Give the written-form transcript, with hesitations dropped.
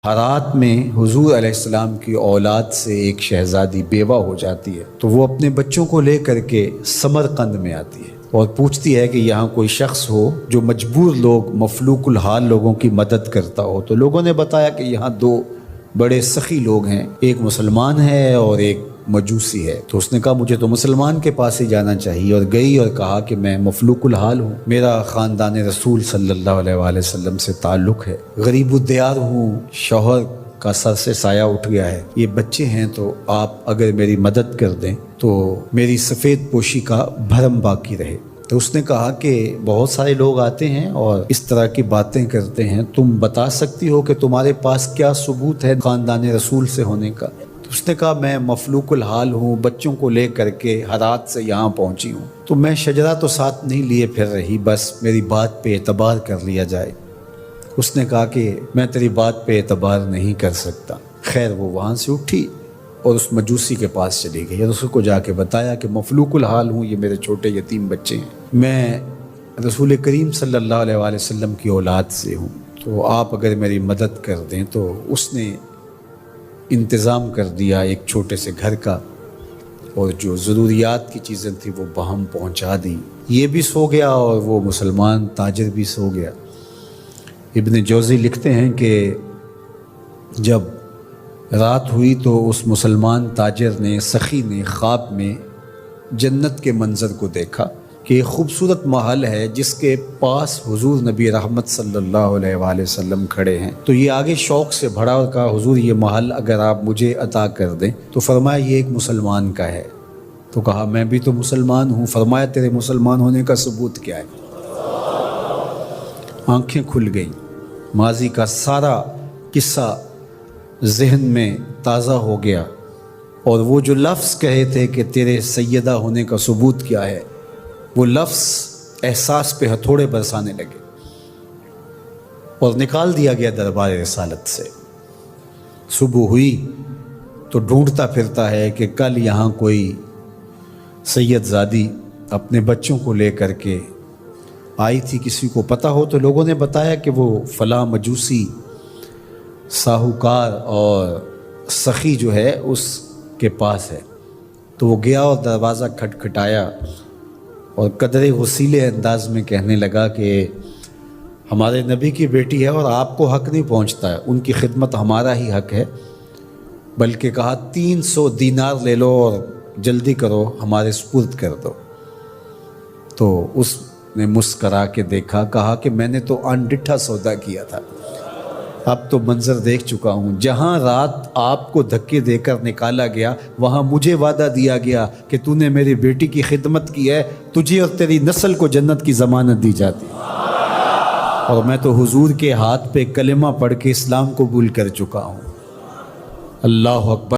ہرات میں حضور علیہ السلام کی اولاد سے ایک شہزادی بیوہ ہو جاتی ہے تو وہ اپنے بچوں کو لے کر کے سمرقند میں آتی ہے اور پوچھتی ہے کہ یہاں کوئی شخص ہو جو مجبور لوگ مفلوک الحال لوگوں کی مدد کرتا ہو۔ تو لوگوں نے بتایا کہ یہاں دو بڑے سخی لوگ ہیں، ایک مسلمان ہے اور ایک مجوسی ہے۔ تو اس نے کہا مجھے تو مسلمان کے پاس ہی جانا چاہیے، اور گئی اور کہا کہ میں مفلوک الحال ہوں، میرا خاندان رسول صلی اللہ علیہ وآلہ وسلم سے تعلق ہے، غریب الدیار ہوں، شوہر کا سر سے سایہ اٹھ گیا ہے، یہ بچے ہیں، تو آپ اگر میری مدد کر دیں تو میری سفید پوشی کا بھرم باقی رہے۔ تو اس نے کہا کہ بہت سارے لوگ آتے ہیں اور اس طرح کی باتیں کرتے ہیں، تم بتا سکتی ہو کہ تمہارے پاس کیا ثبوت ہے خاندان رسول سے ہونے کا؟ تو اس نے کہا میں مفلوک الحال ہوں، بچوں کو لے کر کے ہرات سے یہاں پہنچی ہوں، تو میں شجرہ تو ساتھ نہیں لیے پھر رہی، بس میری بات پہ اعتبار کر لیا جائے۔ اس نے کہا کہ میں تیری بات پہ اعتبار نہیں کر سکتا۔ خیر وہ وہاں سے اٹھی اور اس مجوسی کے پاس چلی گئی اور اس کو جا کے بتایا کہ مفلوک الحال ہوں، یہ میرے چھوٹے یتیم بچے ہیں، میں رسول کریم صلی اللہ علیہ وآلہ وسلم کی اولاد سے ہوں، تو آپ اگر میری مدد کر دیں۔ تو اس نے انتظام کر دیا ایک چھوٹے سے گھر کا، اور جو ضروریات کی چیزیں تھیں وہ باہم پہنچا دی۔ یہ بھی سو گیا اور وہ مسلمان تاجر بھی سو گیا۔ ابن جوزی لکھتے ہیں کہ جب رات ہوئی تو اس مسلمان تاجر نے، سخی نے، خواب میں جنت کے منظر کو دیکھا کہ ایک خوبصورت محل ہے جس کے پاس حضور نبی رحمت صلی اللہ علیہ وآلہ وسلم کھڑے ہیں۔ تو یہ آگے شوق سے بھرا اور کہا حضور یہ محل اگر آپ مجھے عطا کر دیں۔ تو فرمایا یہ ایک مسلمان کا ہے۔ تو کہا میں بھی تو مسلمان ہوں۔ فرمایا تیرے مسلمان ہونے کا ثبوت کیا ہے؟ آنکھیں کھل گئیں، ماضی کا سارا قصہ ذہن میں تازہ ہو گیا، اور وہ جو لفظ کہے تھے کہ تیرے سیدہ ہونے کا ثبوت کیا ہے، وہ لفظ احساس پہ ہتھوڑے برسانے لگے اور نکال دیا گیا دربار رسالت سے۔ صبح ہوئی تو ڈھونڈتا پھرتا ہے کہ کل یہاں کوئی سید زادی اپنے بچوں کو لے کر کے آئی تھی، کسی کو پتہ ہو تو لوگوں نے بتایا کہ وہ فلاں مجوسی ساہوکار اور سخی جو ہے اس کے پاس ہے۔ تو وہ گیا اور دروازہ کھٹکھٹایا اور قدرے غسیلے انداز میں کہنے لگا کہ ہمارے نبی کی بیٹی ہے اور آپ کو حق نہیں پہنچتا ہے، ان کی خدمت ہمارا ہی حق ہے، بلکہ کہا 300 دینار لے لو اور جلدی کرو ہمارے سپرد کر دو۔ تو اس نے مسکرا کے دیکھا، کہا کہ میں نے تو انڈٹھا سودا کیا تھا، اب تو منظر دیکھ چکا ہوں، جہاں رات آپ کو دھکے دے کر نکالا گیا وہاں مجھے وعدہ دیا گیا کہ تو نے میری بیٹی کی خدمت کی ہے، تجھے اور تیری نسل کو جنت کی ضمانت دی جاتی، اور میں تو حضور کے ہاتھ پہ کلمہ پڑھ کے اسلام قبول کر چکا ہوں۔ اللہ اکبر۔